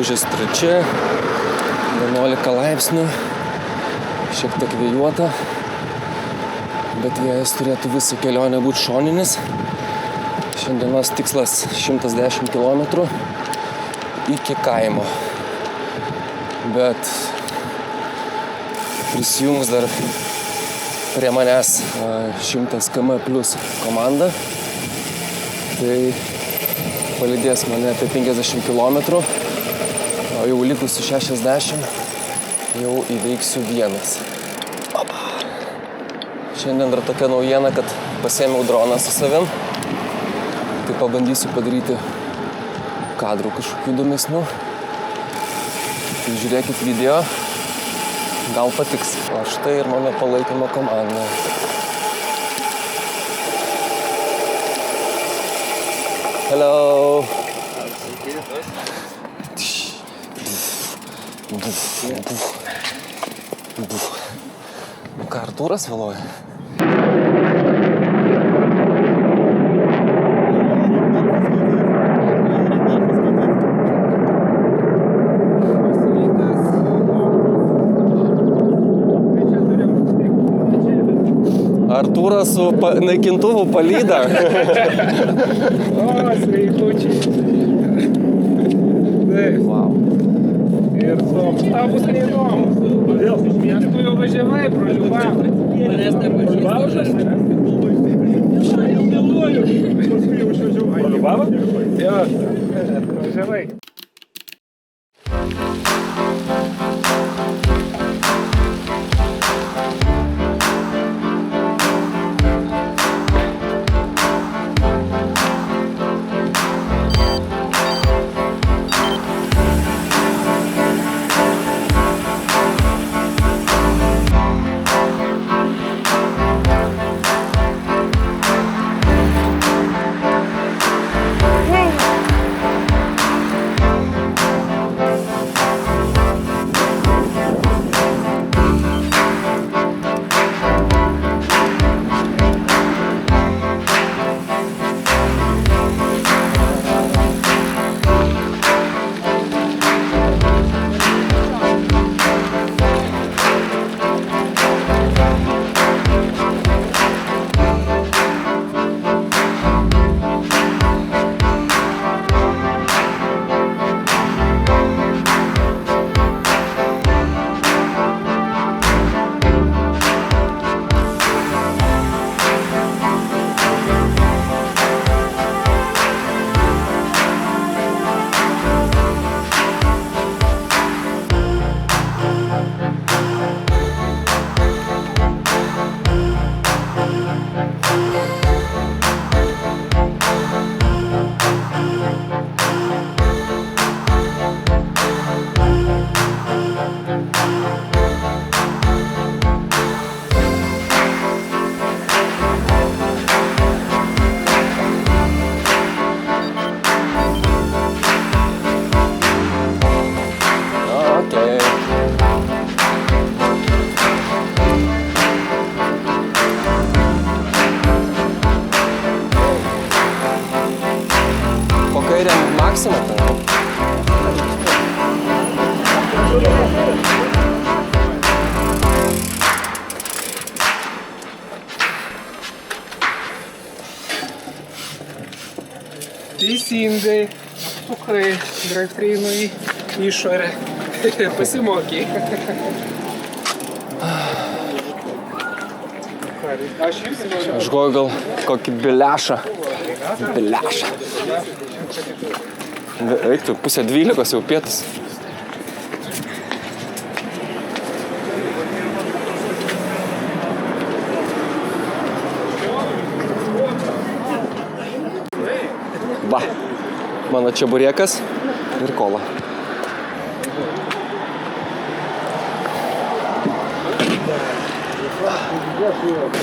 gegužės 3, 11 laipsnių, šiek tiek vėjuota, bet vėjas turėtų visą kelionę būti šoninis. Šiandienos tikslas 110 km iki kaimo, bet prisijungs dar prie manęs 100 km plus komanda, tai palydės mane apie 50 km, o jau likusi 60 jau įveiksiu vienas. Opa. Šiandien dar tokia naujiena, kad pasiėmiau droną su savim, tai pabandysiu padaryti kadrų kažkokių įdomesnių. Tai žiūrėkit video, gal patiks. O štai ir mano palaikymo komanda. Hello! Ką Artūras vėluoja? Artūras su naikintuvu palyda. O, sveikučiai. Taip. Wow. Ir tau bus neįdomus. Kodėl? Nes tu jau važiavai pro Liubavą. Manęs nepažįstas. Aš jau vėluoju. Paskui jau išvažiavau. Pro Liubavą? Jo, važiavai. Максима там? Teisingai, apsukai drive-trainu į išorę. Pasimokiai. Aš goju gal kokį bilešą. Eik tu, 11:30 jau pietus. Va, mano čeburėkas ir kola.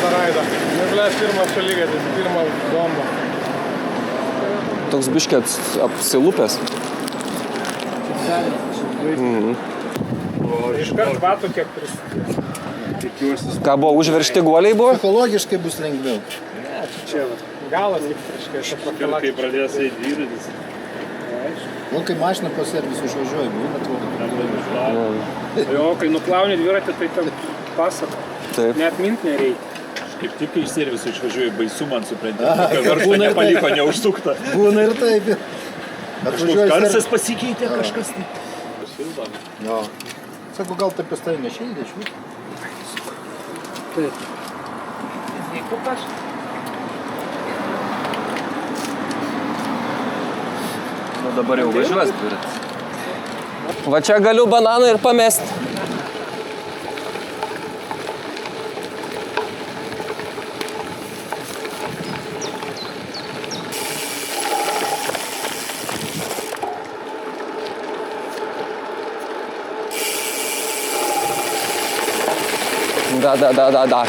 Paraido. Negalės pirmas šalygatis, pirma bomba. Toks biškė apsilupęs. Iškart batų kiek prisidės. Ką buvo, užveršti guoliai buvo? Psichologiškai bus lengviau. Čia galas tik prieškai. Kai pradės eiti dviratis. Aišku. O, kai mašina po servisu išvažiuoja, būna atrodo. Jo, kai nuplauni dviratį, tai tam pasaka. Taip. Net mint nereikia. Kaip tik kai iš serviso išvažiuoju, baisu man supranti. Varžtą nepaliko neužsukta. Būna ir taip. Kažkoks garsas pasikeitė kažkas. Jo. Sako, gal taip pas tai nešildė iš vis? Taip. Kupas. Nu dabar jau važiuos dviratis. Va čia galiu bananą ir pamesti. Da.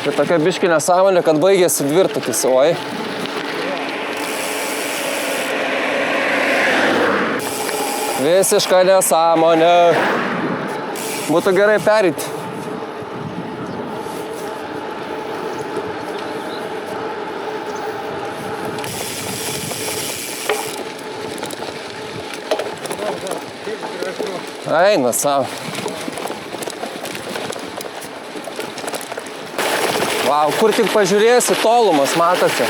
Tai tokia biški nesąmonė, kad baigėsi dvirtakis, oi. Visiška nesąmonė. Būtų gerai perėti. Eina savo. Vau, kur tik pažiūrėsi, tolumas matosi.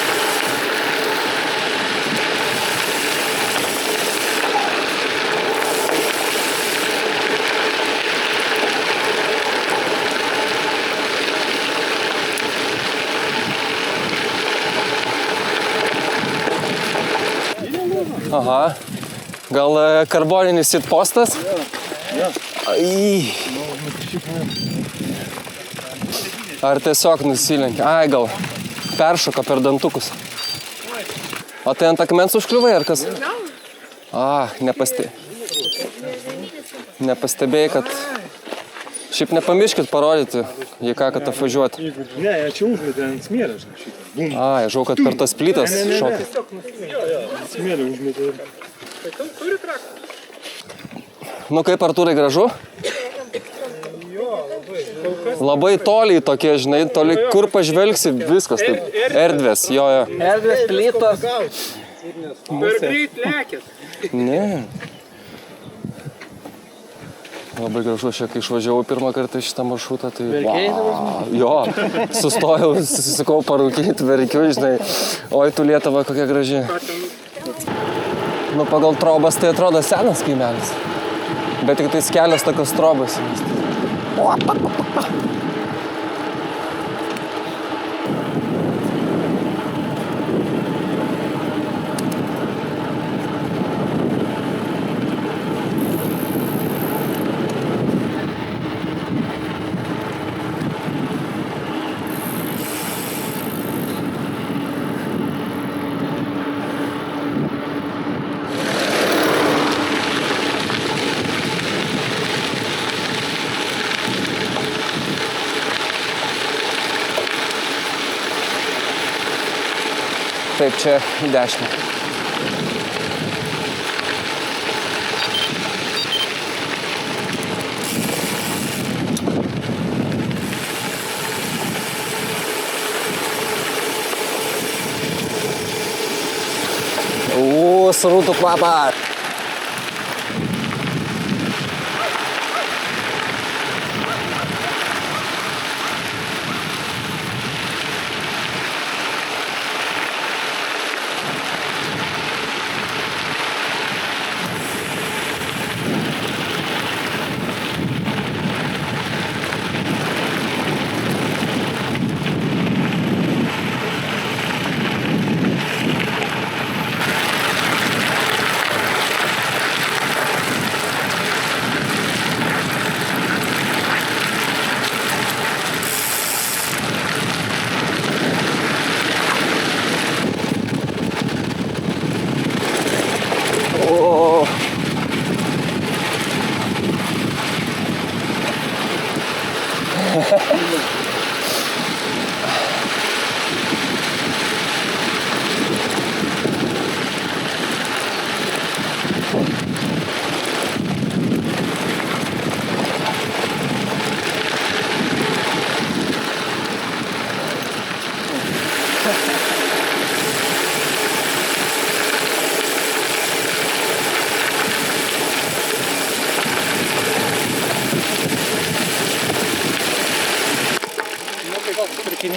Aha. Gal karboninis sitpostas? Ai. Ar tiesiog nusilenkė? Ai, gal peršoka per dantukus. O tai ant akmens užkliuvai, ar kas? Nepastebėjai, kad... Šiaip nepamirškit parodyti, jei ką, kad apvažiuoti. Ne, čia užmetė ant smėlio. Ai, žinau, kad per tas plytas šokai. Smėlio užmetė. Turi traktą? Nu kaip, Artūrai, gražu? Labai toliai tokie, žinai, toli kur pažvelgsi, viskas taip. Erdvės, jo. Erdvės plytos. Per greit lėkit. Ne. Labai gražu, aš kai išvažiavau pirmą kartą šitą maršrutą, tai... Jo, sustojau, susisikau parūkyti, verkiu, žinai. Oi, tu Lietuva, kokia graži. Nu, pagal trobas tai atrodo senas kaimelis. Bet tik tais kelios tokios trobas. Taip, čia į dešinę. Srutų kvapą.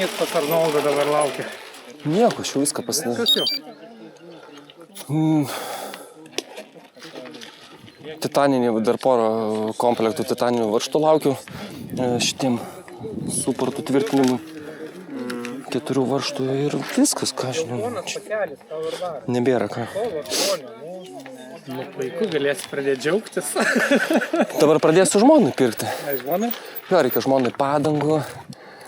Kiek pas Arnoldą dabar laukia? Nieko, aš jau viską pasidariau. Kas jau? Titaninį, dar porą komplektų titaninių varžtų laukiu šitiem suportų tvirtinimui. 4 varžtų ir viskas, ką žinau. Nebėra ką. Nu, puiku, galėsi pradėti džiaugtis. Dabar pradėsiu žmonai pirkti. Žmonai? Jo, reikia žmonai padangų.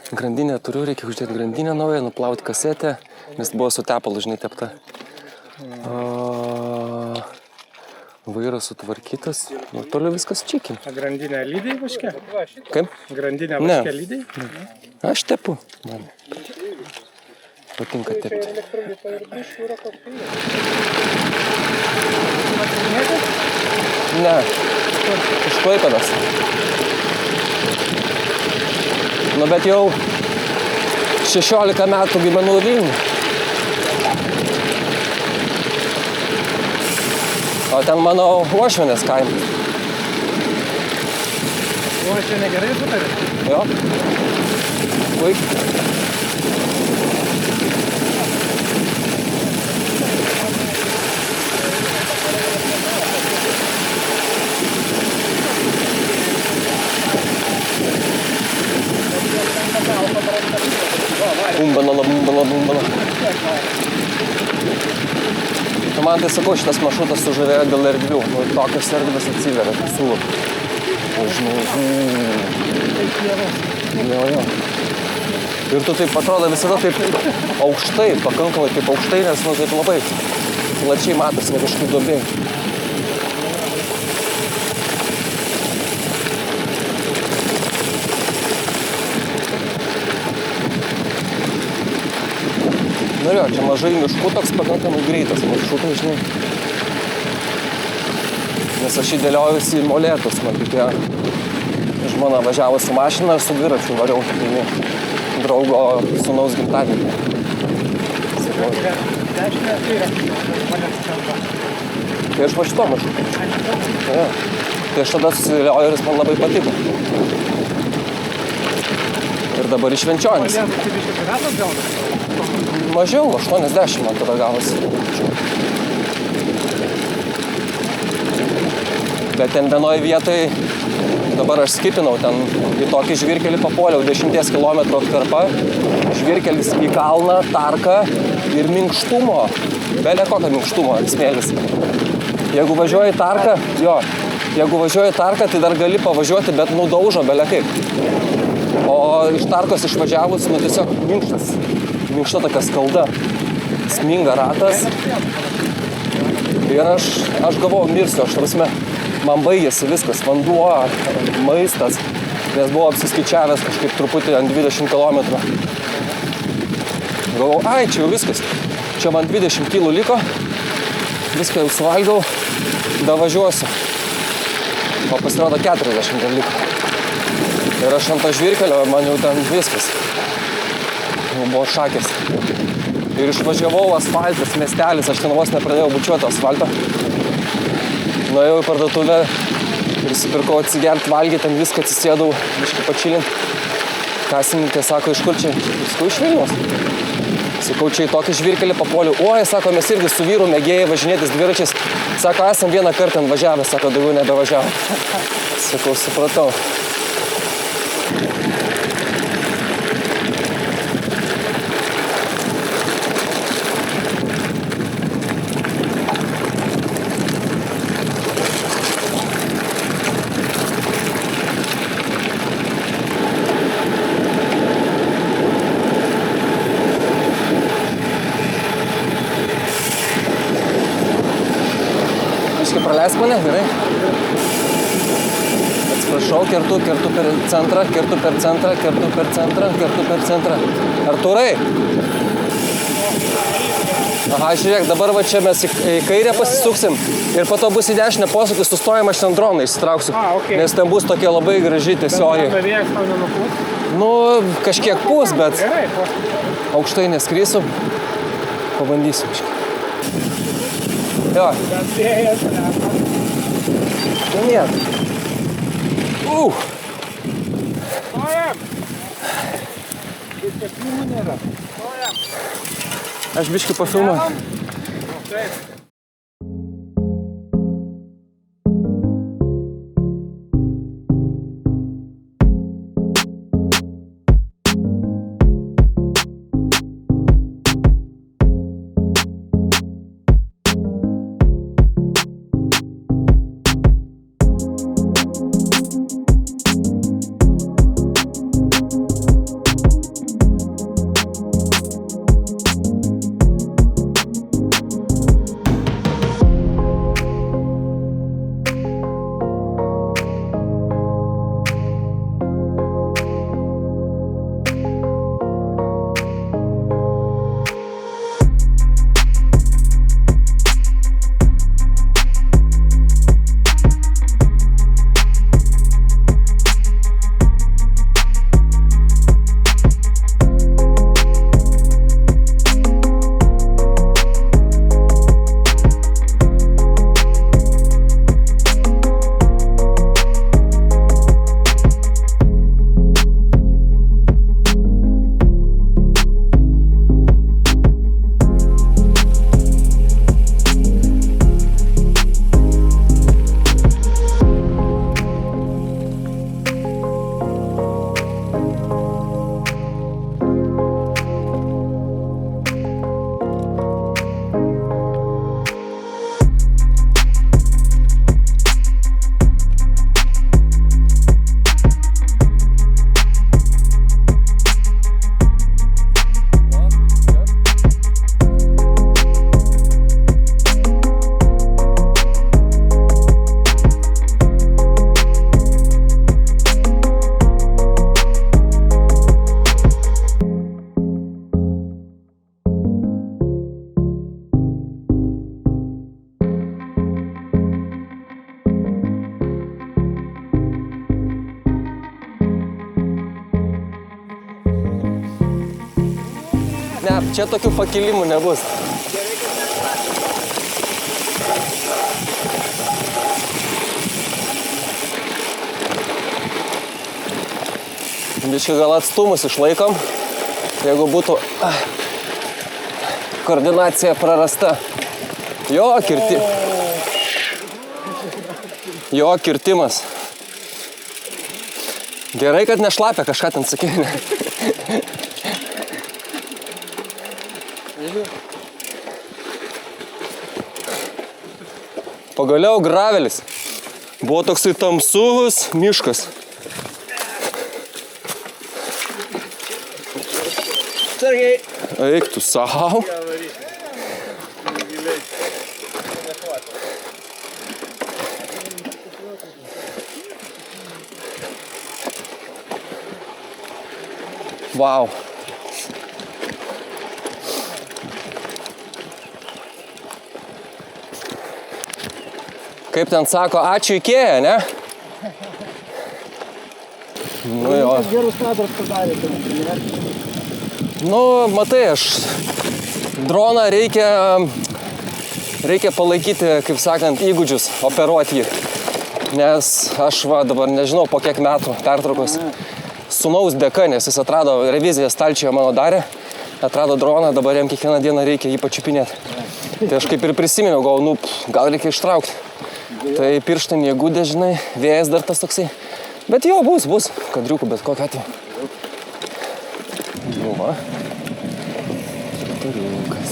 Grandinę turiu, reikia uždėti grandinę naują, nuplauti kasetę, nes buvo su tepalu, žinai, tepta. Vairas sutvarkytas, nu toliau viskas čiiki. A grandinę lydai vaške? Kaip? Grandinę vaške lydai? Aš tepu. Man patinka tepti. Ne, iš Klaipėdos. Nu bet jau 16 metų gyvenu Vilniuje. O ten mano Uošvienės kaimas. Uošvienė gerai sutarė? Jo. Puikiai. Bumbala. Tu man tai sakau, šitas maršrutas sužavėjo dėl erdvių. Nu, tokios erdvės atsiveria, siūlo. Žinai. Jo. Ir tu taip atrodo visada taip aukštai, pakankamai taip aukštai, nes nu taip labai plačiai matosi, ne kažkaip duobėj. Jo, čia mažai miškų, toks pakankamai greitas maršrutas, žinai. Nes aš įdėliojausi į molėtus, man tokia žmona važiavo su mašina ir su dviračiu variau į draugo sūnaus gimtadienį. Tai aš va šito maršrutu. Ja. Tai aš tada susidėliojau ir jis man labai patiko. Ir dabar iš Švenčionys. Mažiau, 80 man tada gavosi. Bet ten vienoje vietoje, dabar aš skipinau, ten į tokį žvyrkelį papuoliau, 10 km atkarpa, žvyrkelis į kalną, tarką ir minkštumo, belė kokio minkštumo smėlis. Jeigu važiuoji tarką, tai dar gali pavažiuoti, bet nudaužo belė kaip. O iš tarkos išvažiavus, nu tiesiog minkšta tokia skalda, sminga ratas. Ir aš galvojau, mirsiu, aš prasme, man baigėsi viskas, vanduo, maistas, nes buvau apsiskaičiavęs kažkaip truputį ant 20 km. Galvojau, ai, čia jau viskas, čia man 20 kg liko, viską jau suvalgiau, davažiuosiu. O pasirodo 40 dar liko. Ir aš ant to žvyrkelio, man jau ten viskas. Jau buvo šakės. Ir išvažiavau asfaltas, miestelis, aš ten vos nepradėjau bučiuoti asfaltą. Nuėjau į parduotuvę ir įsipirkau atsigert, valgyti, ten viską atsisėdau, biškį pačilint. Kasininkė sako, iš kur čia? Sakau, iš Vilniaus. Sakau, čia į tokį žvyrkelį papuoliau. Oi, sako, mes irgi su vyru mėgėjai važinėtis dviračiais. Sako, esam vieną kartą važiavę, sako, daugiau nebevažiavom. Sakau, supratau. Praleisk mane, gerai. Atsiprašau, kertu per centrą. Artūrai. Aha, žiūrėk, dabar va čia mes į kairę pasisuksim ir po to bus į dešinę posūkį, sustojam, aš ten droną išsitrauksiu. Nes ten bus tokia labai graži tiesioji. Nu, kažkiek pūs, bet aukštai neskrysiu. Pabandysiu kažkiek. Jo. Нет. Aš biškį pafilmuoju. Ne, čia tokių pakilimų nebus. Biškai gal atstumus išlaikom, jeigu būtų koordinacija prarasta. Jo kirtimas. Gerai, kad nešlapia kažką ten sakė. Pagaliau gravelis. Buvo toksai tamsus miškas. Sergei. Eik tu savo. Vau. Kaip ten sako, ačiū Ikėja, ne? Nu jo. Gerus kadrus padarė. Nu, matai, droną reikia palaikyti, kaip sakant, įgūdžius, operuoti jį. Nes aš dabar nežinau, po kiek metų pertraukos sūnaus dėka, nes jis atrado reviziją stalčiuje mano darė, atrado droną, dabar jam kiekvieną dieną reikia jį pačiupinėti. Tai aš kaip ir prisiminiau, gal reikia ištraukti. Tai pirštam jėgudė, žinai, vėjas dar tas toksai. Bet jo, bus, kadriukų, bet kokią atveju. Nu va. Kadriukas.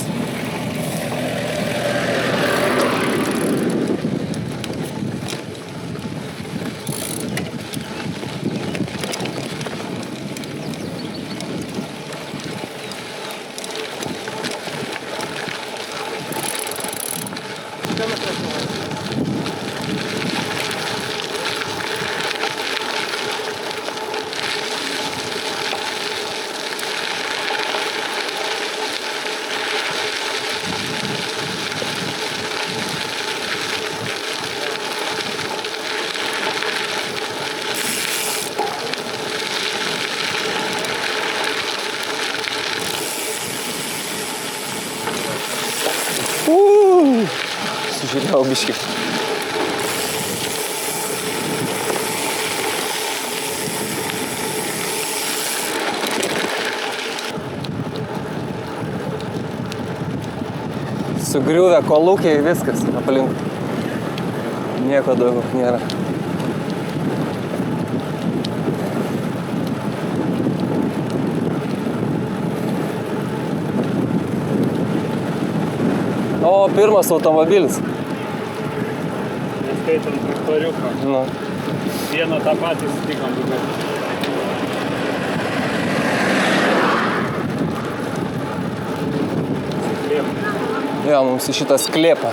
Sužiūrėjau biškį. Sugriuvę kolūkiai, viskas aplink. Nieko daugiau nėra. O, pirmas automobilis. Neskaitant traktoriuką. Nu. Vieną tą patį sutikom. Jo, mums į šitą sklėpą.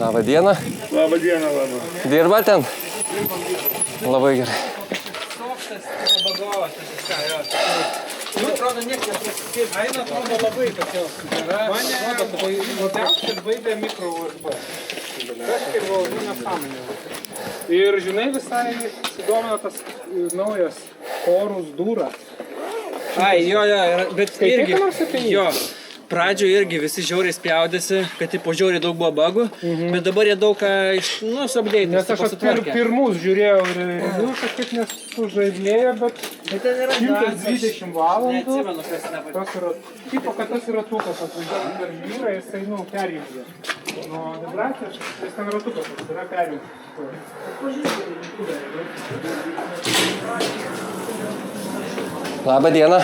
Labą dieną. Labą dieną, labą. Dirba ten? Labai gerai. Atrodo, nieks nepasikeis. Aina atrodo labai tokia. Mane labiausiai baigė mikro USB. Kažkaip buvo nesąmonė. Ir žinai, visai sudomino tas naujas Horus Dura. Ai, jo, bet Skaitei irgi, ką nors apie jį? jo, pradžioje irgi visi žiauriai spjaudėsi, kad tipo žiauriai daug buvo bugų, bet dabar jie daug ką suapdėtė, Nes aš pirmus žiūrėjau ir review kažkaip nesužaidlėjo, bet Bet ten yra 120 valandų. Neatsimenu, kas nepačiu. Tas yra, tipo, kad tas yra tukas atvažiuoja per jūrą, jisai, perjungia. Nuo vibracijos, jis ten ratukas, tas yra perjungia. Labą dieną.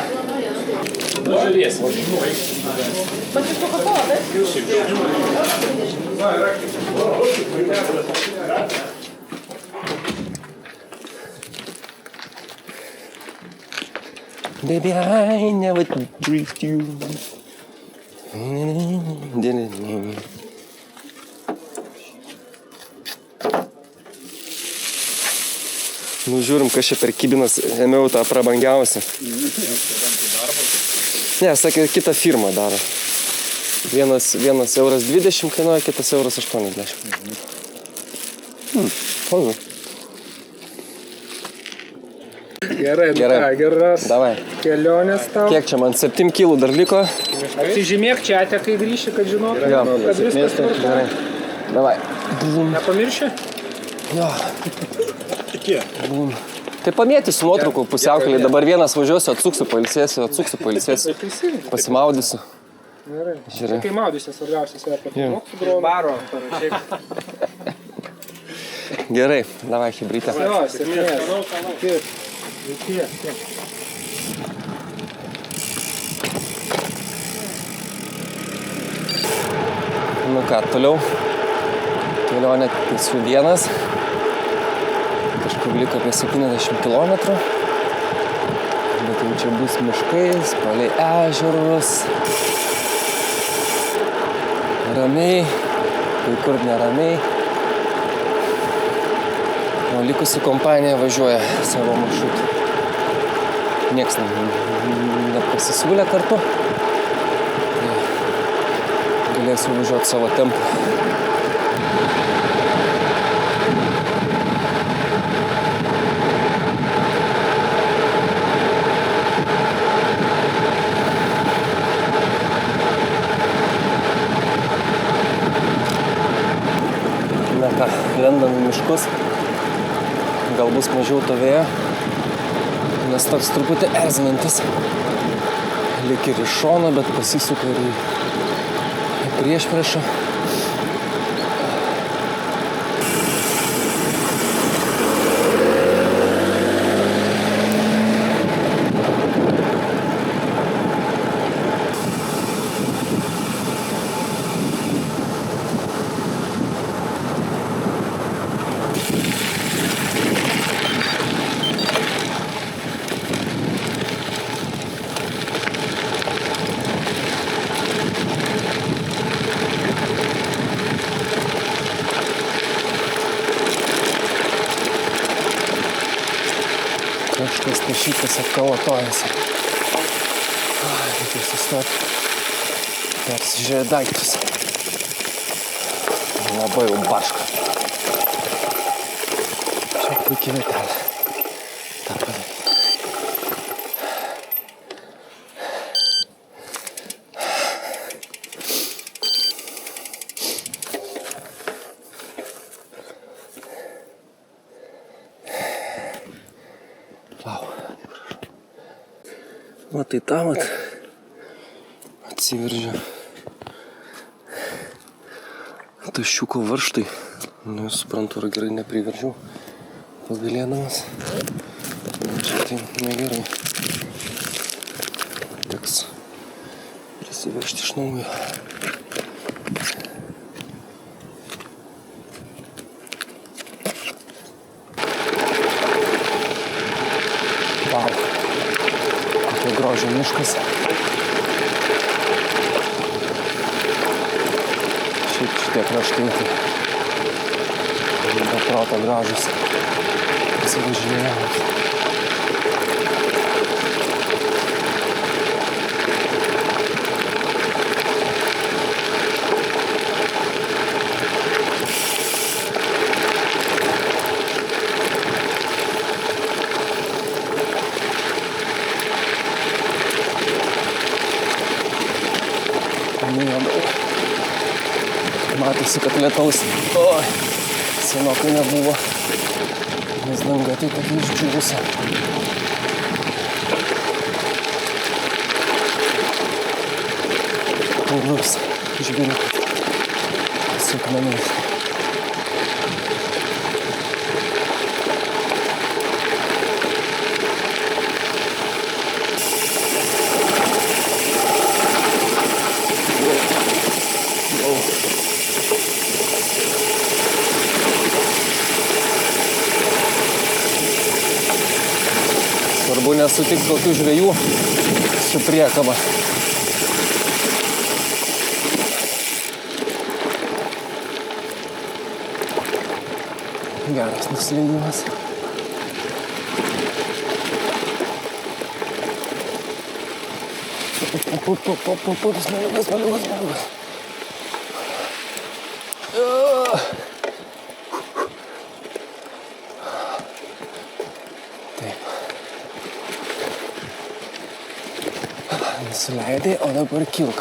Baby, I never drift you. Nu, žiūrim, kas čia per kibinas, ėmiau tą prabangiausią. Ne, sakė, kitą firmą daro. Vienas euras 20 kainuoja, kitas euras 80. Fonu. Gerai, Gerai. geras Davai. kelionės tau. Kiek čia man? 7 kilų dar liko? Atsižymėk čia, kai grįši, kad žinotum, Jo. kad viskas tvarkoja. Gerai. Davai. Nepamirši? Jo. Blum. Tai pamėtysiu nuotraukų pusiaukelį. Dabar vienas važiuosiu, atsuksiu, pailsėsiu. Teisingai. Pasimaudysiu. Gerai. Žiūrėk. Kai maudysi, svarbiausias yra Jo. patimok su dronu. Baro, parašyk. Gerai. Davai, hibrytė. Jo, sėkmės. Iki. Nu ką, toliau. Kelionė Pėsčių dienas. Kažkur liko apie 70 km. Bet jau čia bus miškais, palei ežerus. Ramiai, kai kur neramiai. O likusi kompanija važiuoja savo maršrutu. Niekas nepasisiūlė kartu. Galėsiu važiuoti savo tempu. Na ką, lendam į miškus. Gal bus mažiau to vėjo, nes toks truputį erzinantis. Lyg ir iš šono, bet pasisuka ir į priešpriešą. Kažkas tašytas apkalatojasi. Reikia sustoti. Persižiūrėti daiktus. Labai jau baška. Čia puikiai vietelė. Ta padaryti. Vau. Va tai tam atsiveržia taščiuko varžtai. Nu, suprantu, ar gerai nepriveržiau pagalėdamas. Čia tai negerai. Teks prisiveržti iš naujo. Vau. Kokia grožio miškas. Šiaip šitie kraštai. Be proto gražus. Pasivažinėjimas. Matėsi, kad lietaus senokai nebuvo, nes danga tai tokia išdžiūvusi. Taurus žvilgt su akmeniais. Svarbu nesutiks kokių žvejų su priekaba. Geras nusileidimas. Smaliukas. Nusileidai, o dabar kilk.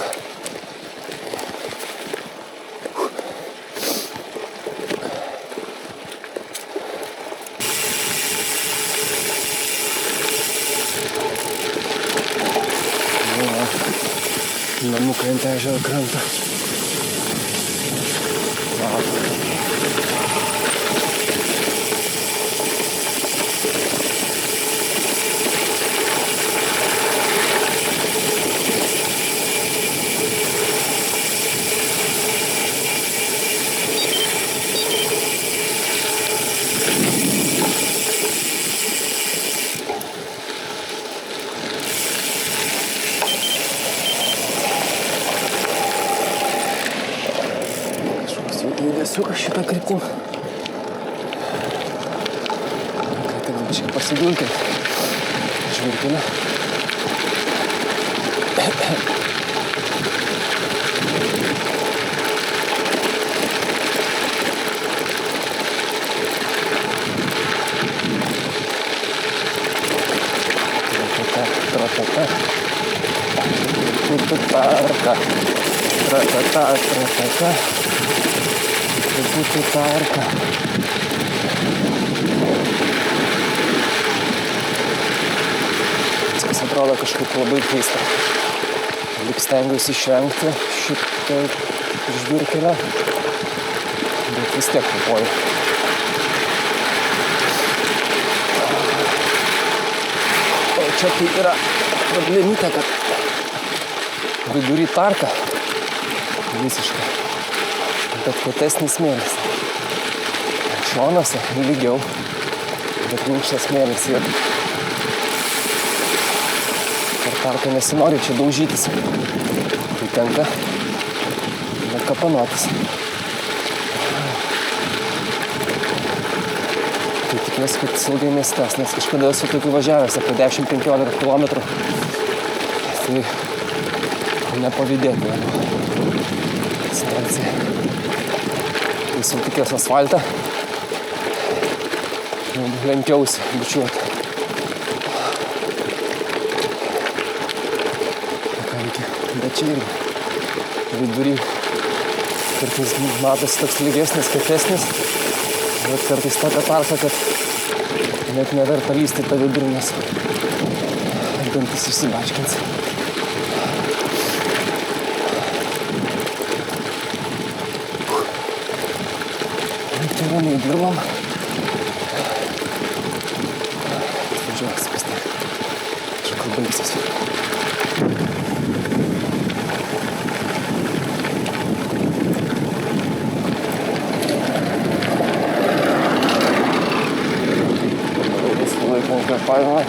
Namukai ant ežero krantą. Judesiukas šitą kryptim. Teks biškai pasigulti. Žvirkime. Tratata. Būtų tarka. Viskas atrodo kažkaip labai keista. Lyg stengiuosi išvengti šito žvyrkelio, bet vis tiek papuoliu. O čia tai yra problemytė, kad vidury tarka visiškai. Bet platesnis smėlis. Šonuose lygiau, bet minkštas smėlis ir per tarką nesinori čia daužytis. Tai tenka kapanotis. Tai tikiuosi, kad ilgai miestes, nes kažkada esu tokių važiavęs apie 10-15 km. Tai nepavydėti. Distancija. Esu tikės asfaltą. Lenkiausi bučiuoti. Ką reikia? Bet čia irgi vidury kartais matosi toks lygesnis, kietesnis. Bet kartais tokia tarka, kad Net neverta lysti tą vidurį, nes dantis išsibačkins. Tai ramiai dirbam. Važiuojas pas tai. Kažkur baigsis. Laikom kvėpavimą.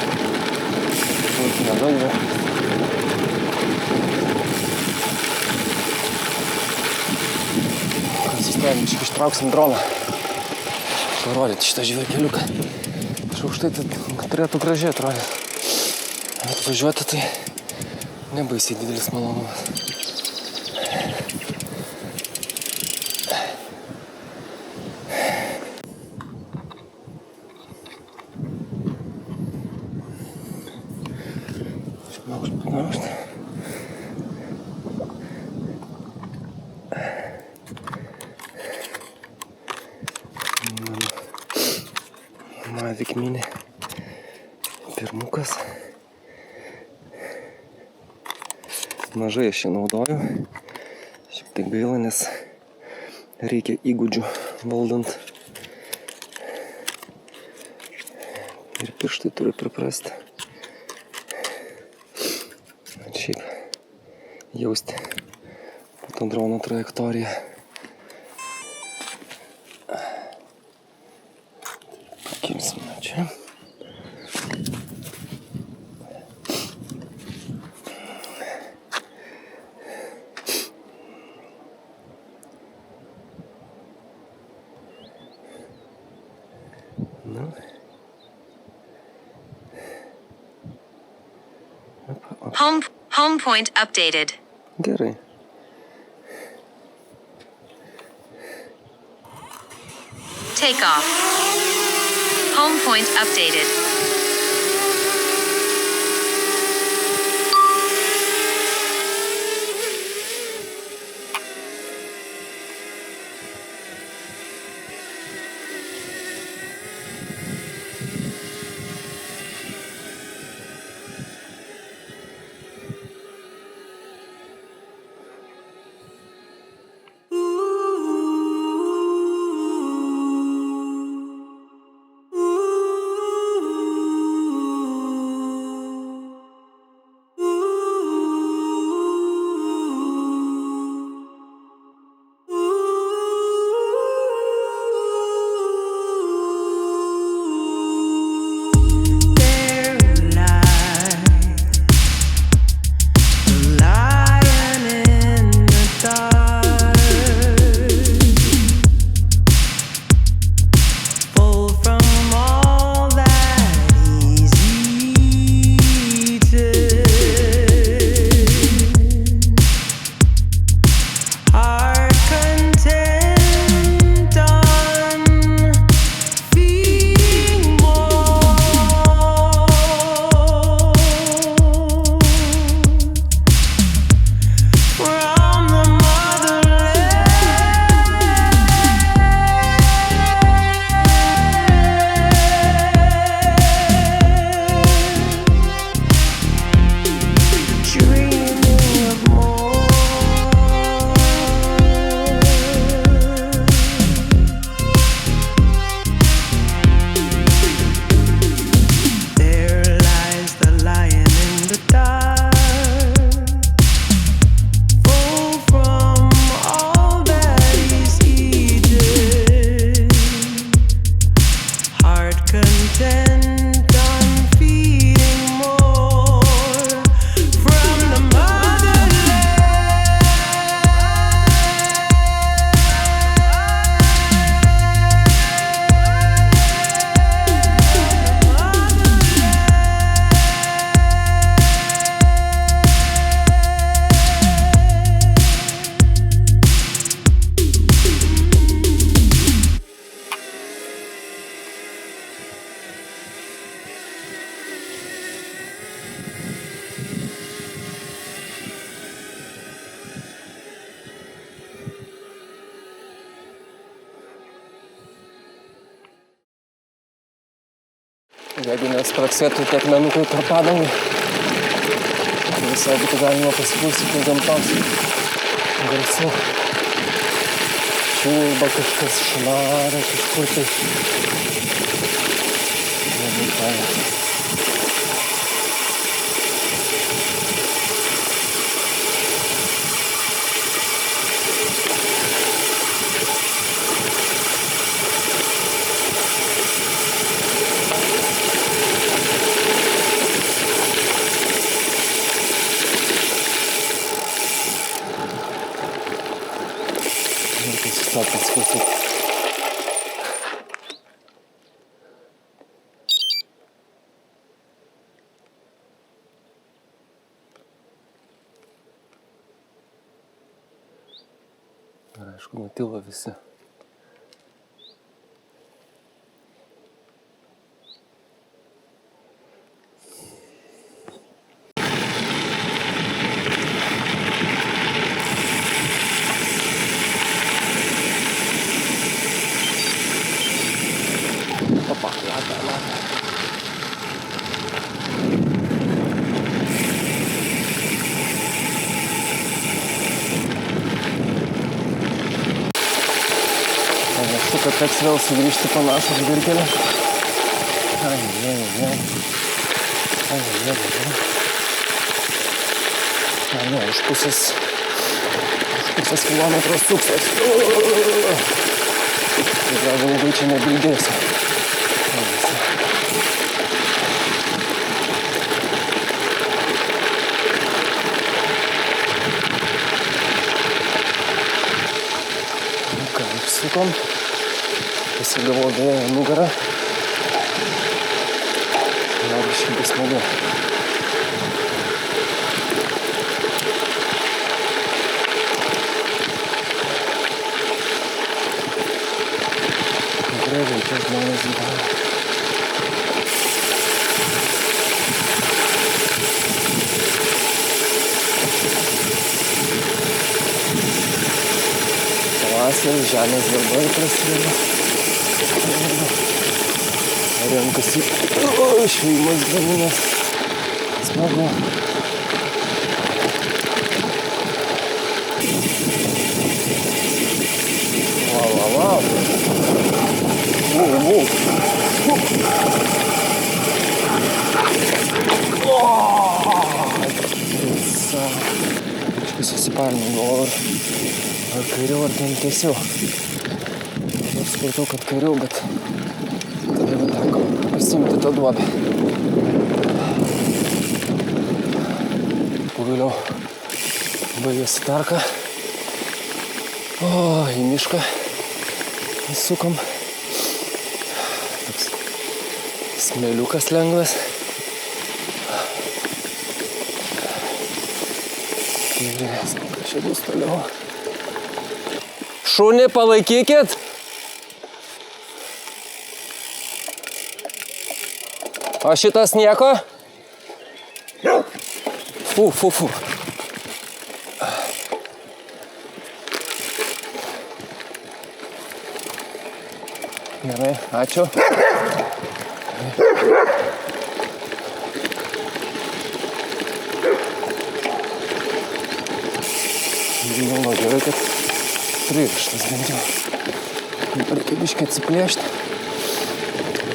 Laikinę galvę. Konsistenčiai ištrauksim droną. Parodyti šitą žvyrkeliuką. Iš aukštai tai turėtų gražiai atrodyti. Bet važiuoti tai nebaisiai didelis malonumas. Mavic Mini pirmukas. Mažai aš jį naudoju. Šiaip tai gaila, nes reikia įgūdžių valdant. Ir pirštai turi priprasti. Šiaip jausti po to drono trajektoriją. Pakilsime čia. Nu. Home point updated. Gerai. Take off. Home point updated. Jeigu nespraksėtų tiek menukai per padangą, visai būtų galima pasiklausyti gamtos garsų. Čiulba kažkas, šnara kažkur tai. Labai faina. Ir aišku, nutilo visi. Opa, lada. Panašu, kad teks vėl sugrįžti panašų žvyrkelį. Ai. Ne, už pusės kilometro suksas. Ir gal ilgai čia nebeildėsiu. Sukom, pasigavau vėją nugarą. Gal biškį smagu. Gražiai, čia žmonės gyvena. Pavasaris, žemės darbai prasideda. Renkasi šeimos gaminės. Smagu. Wow. Kažkas susiparinau, galvoju, ar kairiau, ar ten tiesiau. Aš supratau, kad kairiau, bet tada jau teko pasimti tą duobę. Pagaliau baigėsi tarką. Į mišką įsukom. Toks smėliukas lengvas. Žiūrėsim, kas čia bus toliau. Šunį palaikykit! O šitas nieko? Fu. Gerai, ačiū. Žinoma, gerai, kad pririštas bent jau. Reikia biškį atsiplėšti,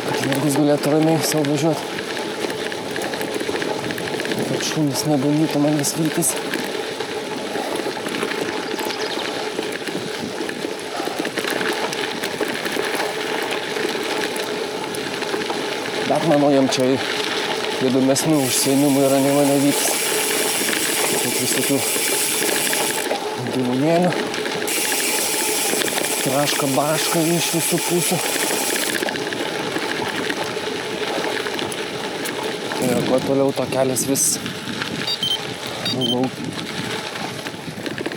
kad žmogus galėtų ramiai savo važiuoti. Kad šunys nebandytų man vis viltis. Bet manau, jam čia įdomesnių užsiėmimų yra nei mane vytis. Kaip visokių gyvūnėlių. Traška, baška iš visų pusių. Ir kuo toliau to kelias vis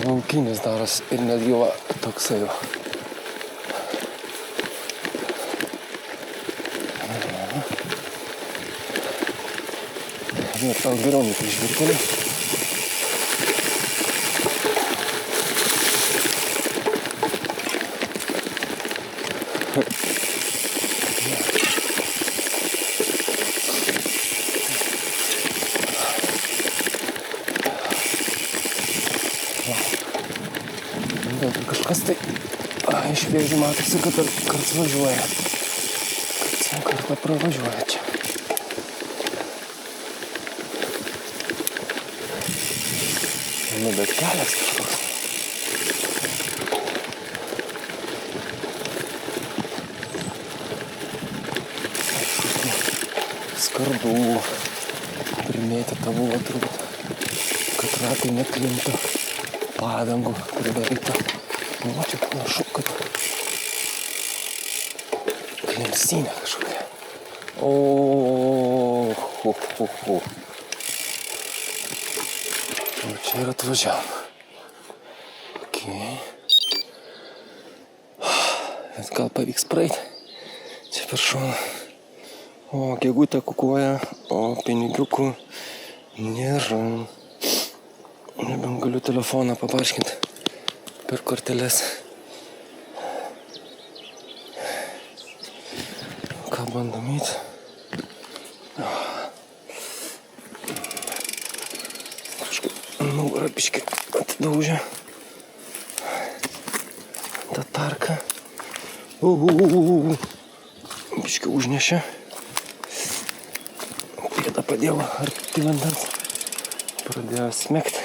laukinis daros ir netgi va toksai jau. Ir tau geriau nei tai žvyrkelį. šviežiai matosi, kad karts važiuoja. Kartą pravažiuoja čia. Nu, bet kelias kažkoks. Skardų. Primėtyta buvo turbūt, kad ratai neklimta. Padangų pridaryta. Nu, čia panašu, kad klimsinė kažkokia. O, čia ir atvažiavom. Okay. Bet gal pavyks praeiti. Čia per šoną. O, gegutė kukuoja, o pinigiukų nėra. Nebent galiu telefoną pabarškinti per korteles. Ką bandom įti? Kažkaip nugarą biškį atidaužė. Ta tarka. Biškį užnešė. Pėdą padėjau arti vandens. Pradėjo smekti.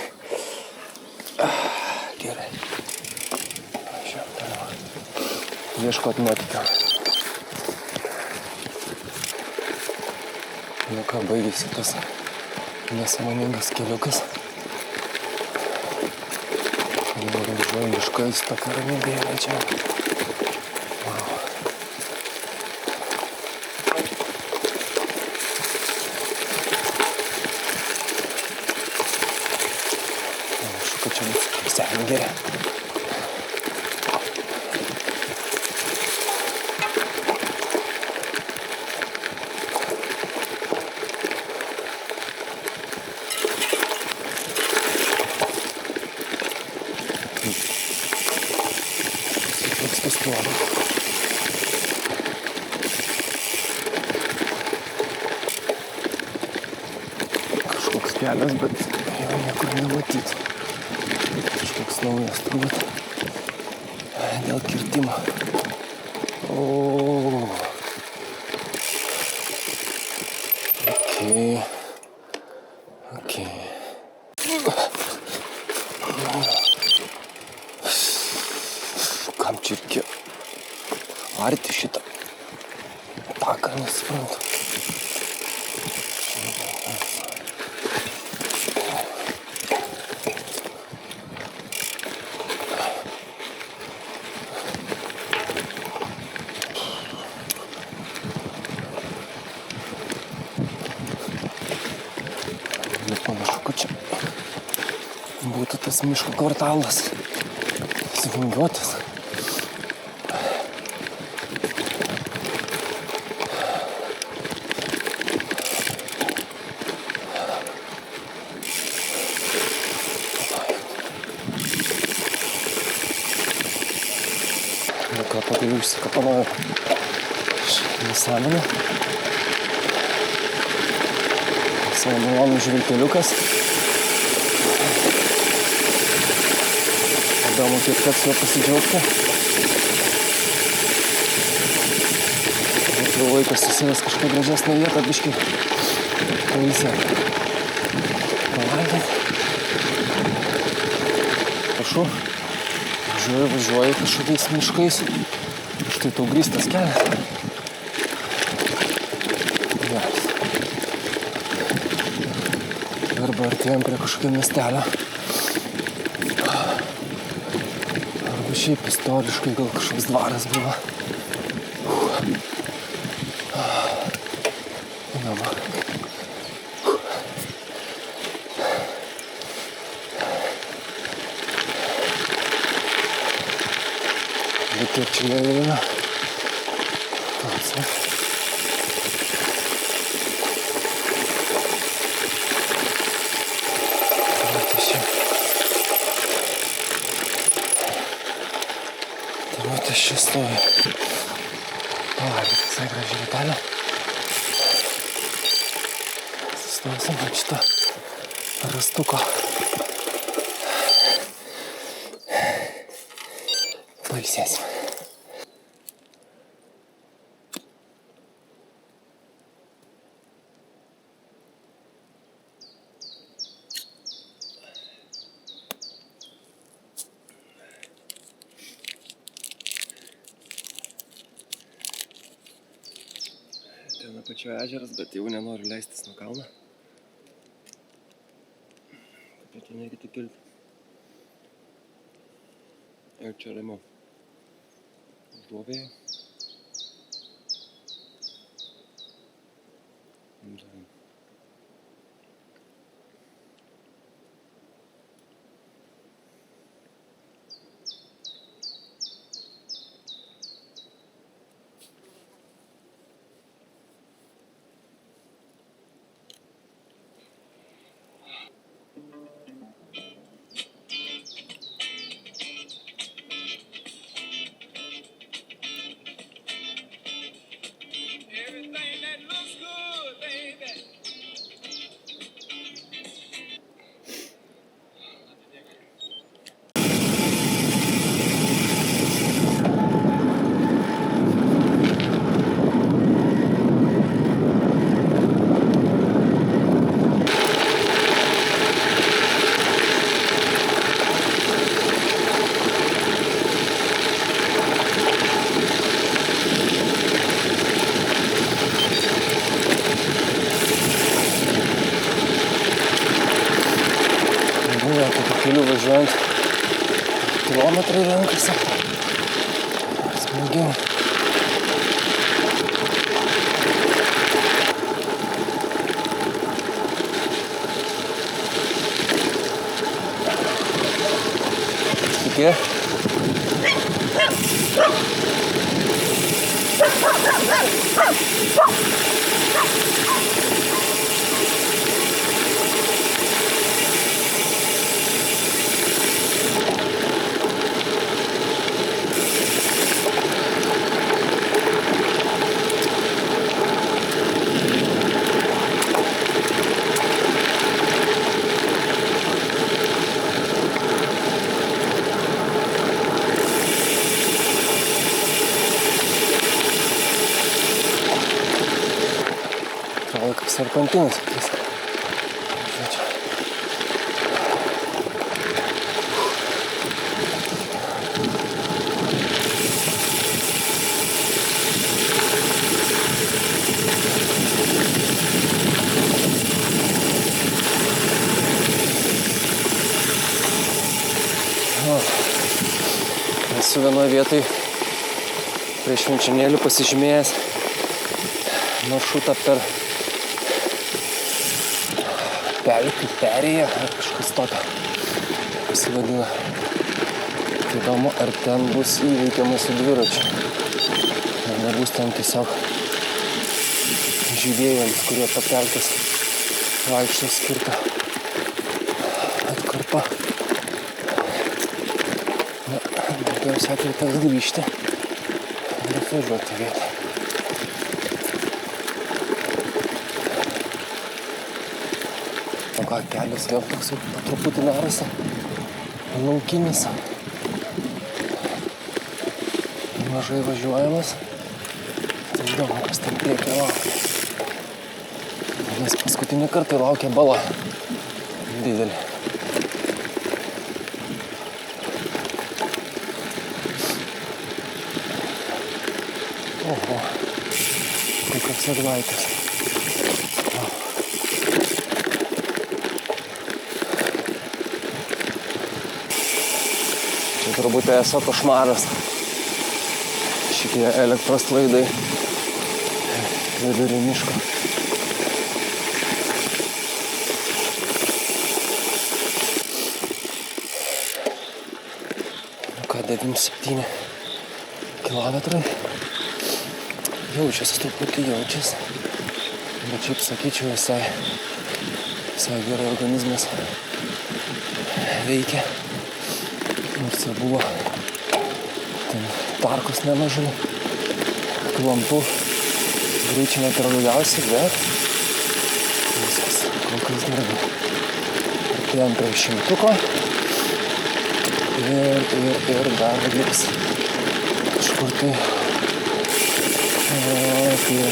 Gerai. Šiam toliau. Ieškot nuotykio. Nu ką, baigėsi tas nesąmoningas keliukas. Dabar važiuoju miškais, tokia ramybėlė čia. Wow. Panašu, kad čia bus sengirė. Kažkoks kelias, bet jo niekur nematyti. Kažkoks naujas turbūt dėl kirtimo. Okay. Kam čia reikėjo arti šitą taką, nesuprantu. Panašu, kad čia būtų tas miško kvartalas. Suvingiuotas. Nu ką, pagaliau išsikapanoju nesąmonę. Savo malonų žvilgteliukas. Įdomu, kiek teks jo pasidžiaugti. Būtų laikas susivės kažką gražesnę vietą, biškį pailsėti. Pavalgyti. Prašau, važiuoju kažkokiais miškais. Štai tau grįstas kelias. Arba artėjom prie kažkokio miestelio. Arba šiaip istoriškai gal kažkoks dvaras buvo. Įdomu. Bet kiek čia yra? Tamsa. Čia stovi. Pavalgyti visai gražiai vietelė. Sustosim ant šito rastuko. Pailsėsim. Ten apačioje ežeras, bet jau nenoriu leistis nuo kalno. Apie ten irgi tik kilti. Ir čia ramiau. Duobėje. Keliu važiuojant, kilometrai renkasi. Smagiau. Sveiki. Serpantinas. Esu vienoje vietoje prie švenčionėlių pasižymėjęs maršrutą per pelkių perėją ar kažkas tokio pasivadina. Tai įdomu, ar ten bus įveikiama su dviračiu. Ar nebus ten tiesiog žygėjams, kurie per pelkes vaikšto skirta atkarpa. Na, daugiausiai atveju teks grįžti ir atvažiuoti vietą. O ką, kelias vėl toks truputį darosi laukinis. Mažai važiuojamas. Tai įdomu, kas ten priekį laukia. Nes paskutinį kartą laukia bala didelė. Oho, kokios eglaitės. Čia turbūt esu košmaras. Šitie elektros laidai vidury miško. Nu ką, 97 kilometrai. Jaučiasi, truputį jaučiasi. Bet šiaip sakyčiau, visai gerai organizmas veikia. Nors jau buvo ten tarkus nemažai, klampų, greičiai net yra daugiausiai, bet viskas kol kas gerai. Artėjom prie 100 ir dar liks kažkur tai apie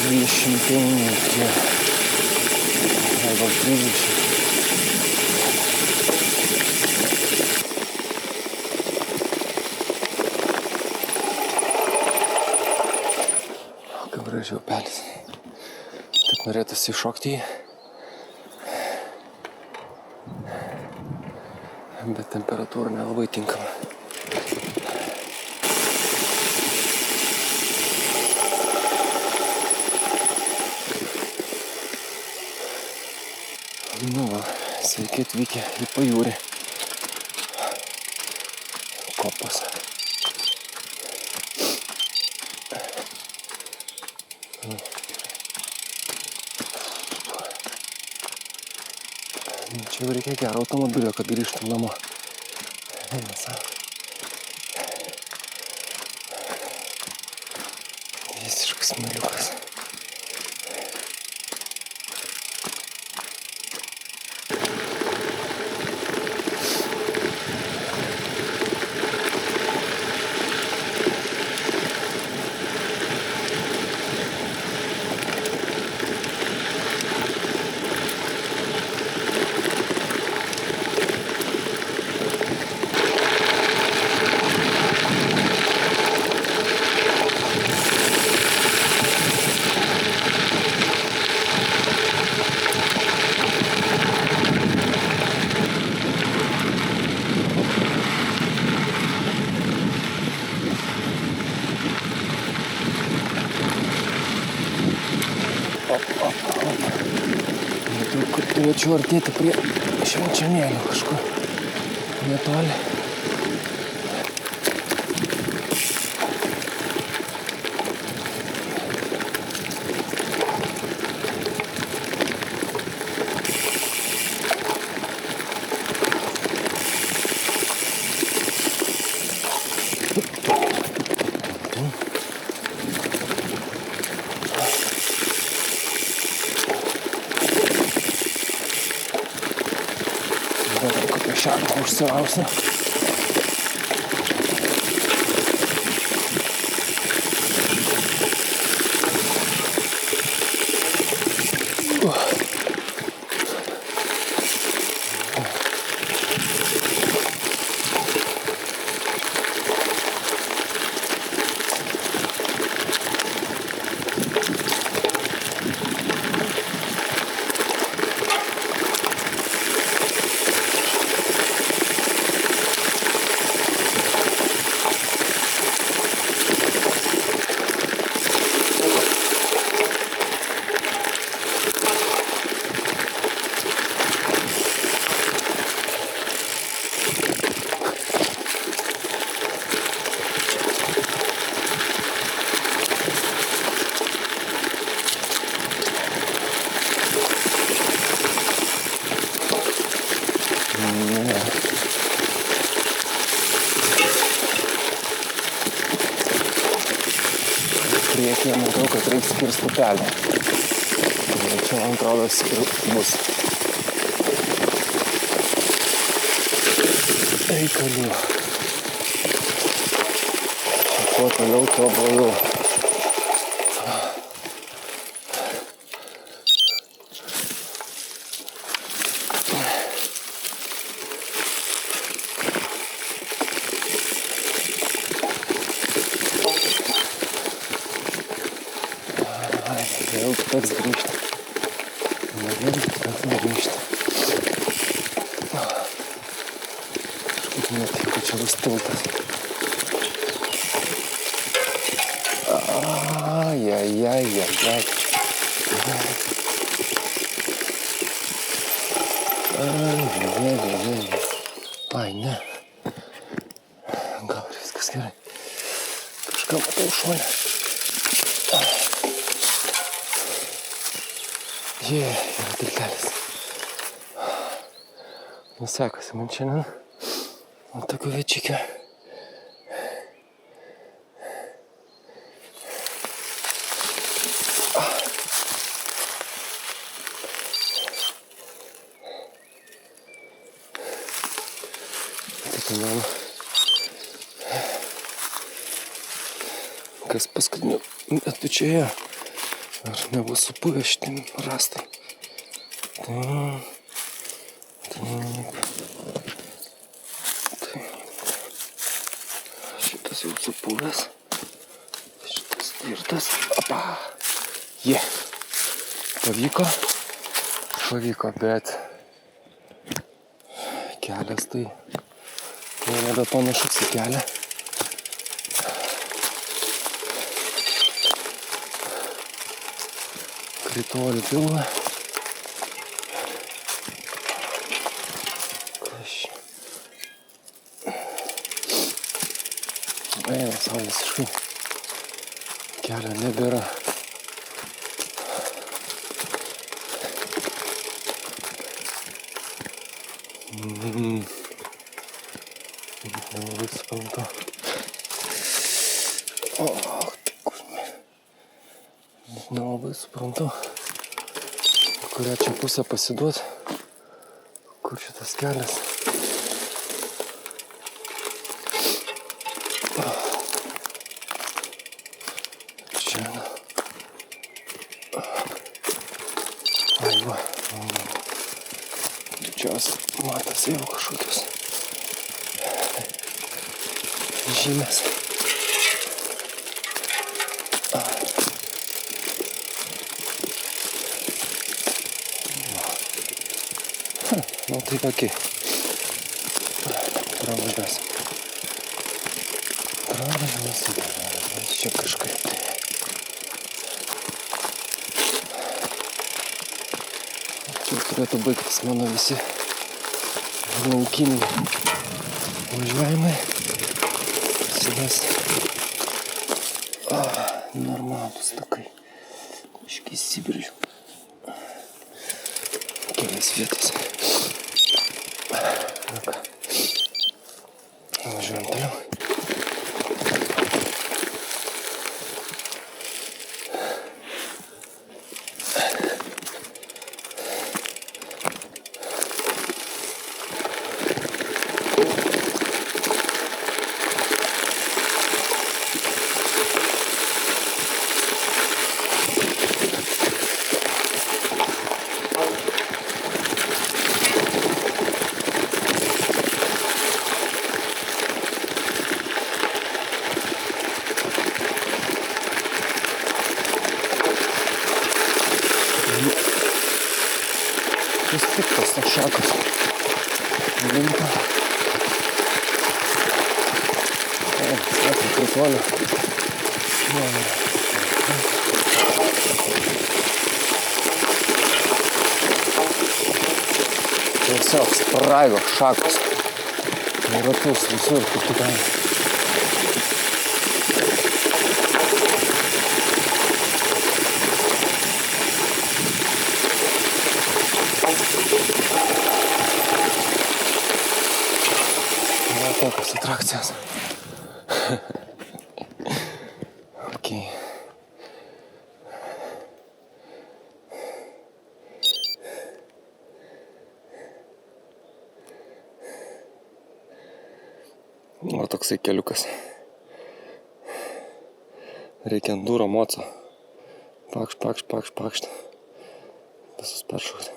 25, gal 30. gražiai upelis. Taip norėtųsi įšokti jį. Bet temperatūra nelabai tinkama. Nu va, sveiki atvykę į pajūrį. Kopas. Čia jau reikia gero automobilio, kad grįžtum namo. Visiškas smėliukas. Turėčiau artėti prie švenčiamėlio kažkur netoli. Šarką užsilausiu. Priekyje matau, kad reiks kirst upelį. Čia, man atrodo, bus reikalių. Kuo toliau, tuo blogiau. Vėl teks grįžti. Teks negrįžti. Kažkaip netiko, čia bus tiltas. Ai. Ai, ne. Gal viskas gerai. Kažką matau šone. Yra tiltelis. Sekasi man šiandien ant tokio večikio. Tai mano, kas paskutiniu metu čia ėjo. Ar nebus supuvę šitie rastai. Šitas jau supuvęs. Šitas tvirtas. Є. Pavyko, bet kelias tai nebepanašus į kelią. Kritolių pilna. Eina sau visiškai. Kelio nebėra. Nelabai suprantu. Nelabai suprantu, kurią čia pusę pasiduot, kur šitas kelias. Čia. Ai va. Didžiausias matosi jau kažkokios žymės. Nu taip okei. Pravažiuosim. Mes čia kažkaip tai. Čia turėtų baigtis mano visi laukiniai važiuojimai. Sėdės normalūs takai. Iškai įsibrėžiu. Kelias vietas. Nu ką. Važiuojam toliau. Jis piktas tas šakas. Limpa. Sėti kritolį. Tiesiog spraigo šakos. Ratus visur, kur tu gali. Va tokios atrakcijos. Okei. Va toksai keliukas. Reikia enduro moco. Pakšt. Visus peršaukti.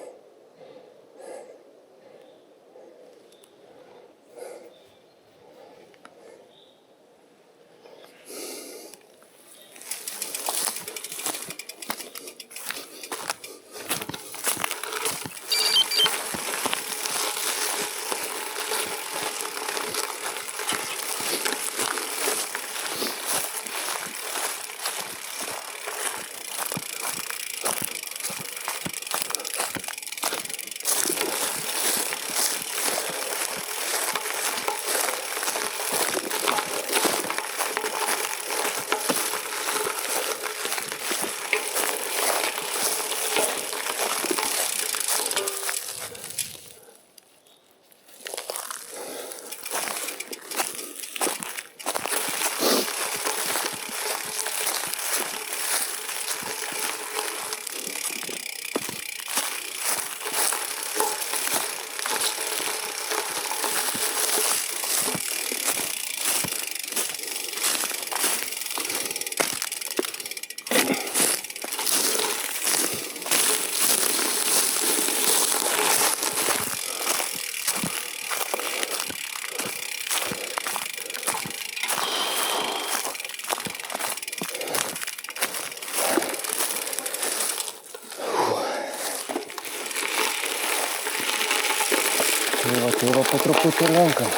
Tai va po truputį lenkam.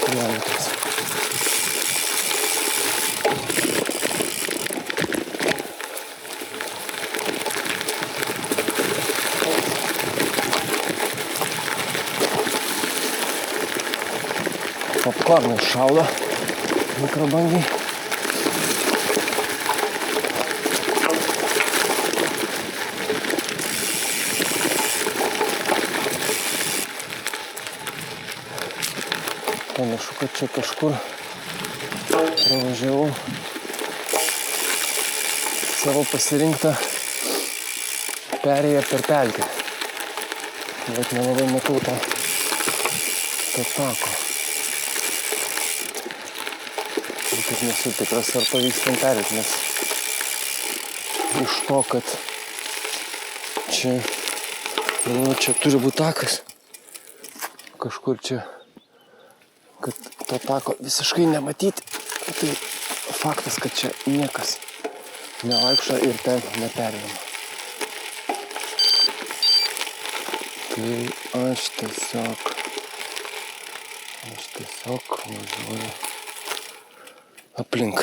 Kilometras. Popkornai šaudo mikrobangiai. Panašu, kad čia kažkur pravažiavau savo pasirinktą perėją per pelkę. Bet nelabai matau to tako. Bet nesu tikras, ar pavyks ten perėti, nes iš to, kad čia turi būti takas, kažkur čia, kad to tako visiškai nematyti, tai faktas, kad čia niekas nevaikšto ir ten neperėjama. Tai aš tiesiog važiuoju aplink.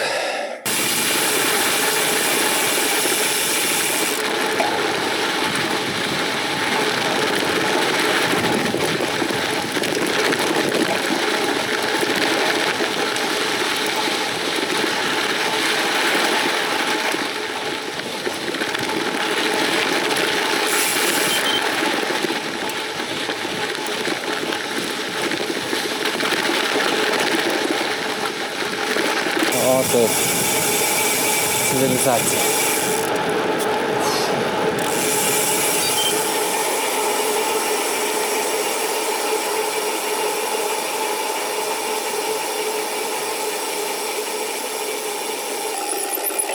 O, taip. Civilizacija.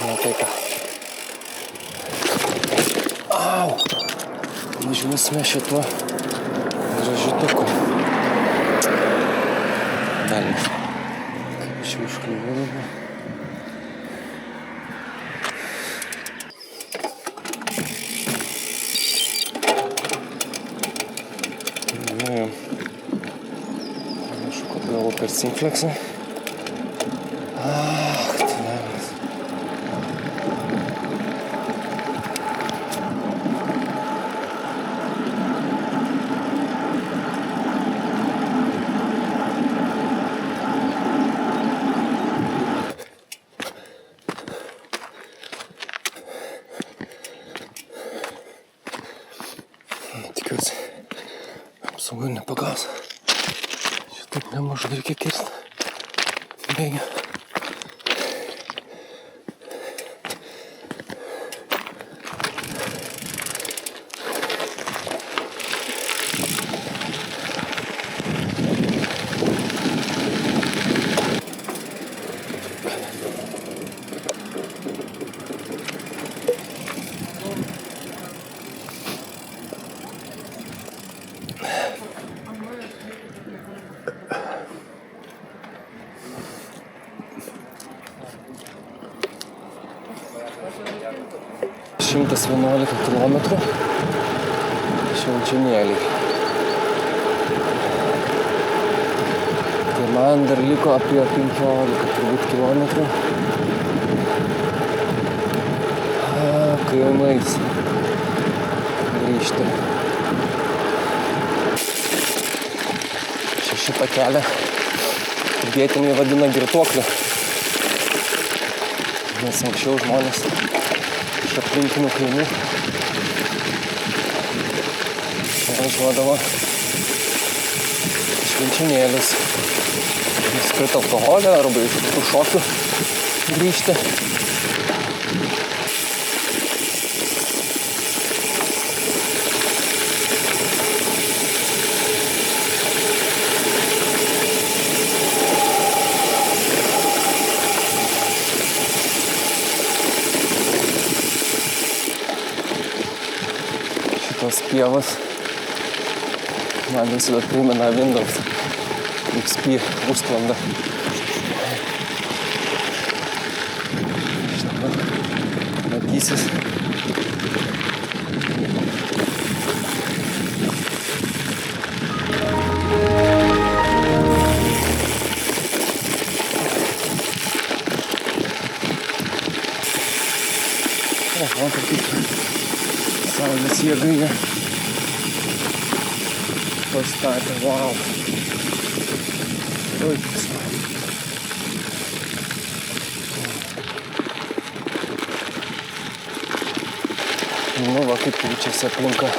Na tai ką. Au! Važiuosime šituo gražituku. Dalį. Kaip čia užkliuvodavo. Panašu, kad gavau per Simflexą. Tai nevės. Tikiuosi, apsauga nepagaus. Šitaip nemažai reikia kirsti. Bėgia. Šimtas 11 kilometrų Švenčionėliai. Tai man dar liko apie 15 turbūt kilometrų. Kai jau nueis grįžti. Šitą kelią vietiniai vadina girtuokliu. Nes anksčiau žmonės iš aplinkinių kaimų važiuodavo Švenčionėlius nusipirkti alkoholio arba iš tų šokių grįžti. Šitos pievas man visada primena Windows XP užsklandą. Žinoma, matysis. O, kaip saulės jėgainė pastatė, wow. Oi, nu va, kaip keičiasi aplinka.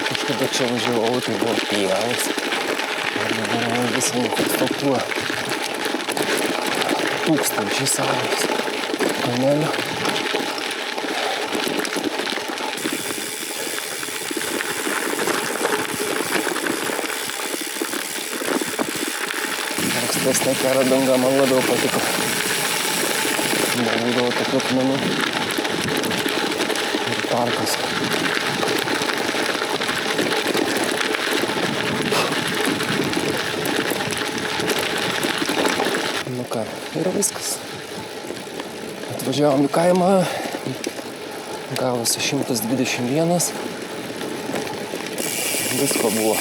Kažkada čia važiavau, tai buvo pievas. Ir dabar visą infrastruktūrą. Tūkstančiai saulės panelių. Ankstesnė karo danga man labiau patiko. Nebūdavo tokių akmenų ir parkas. Nu ką, yra viskas. Atvažiavom į kaimą, gavosi 121. Visko buvo.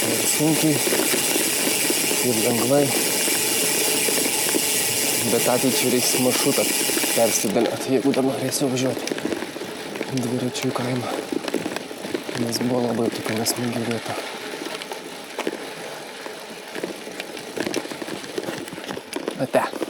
Ir sunkiai, ir lengvai. Bet ateičiai reiks maršrutą persidėlioti, jeigu dar norėsiu važiuoti dviračiu į kaimą. Nes buvo labai tokia nesmagi vieta. Ate.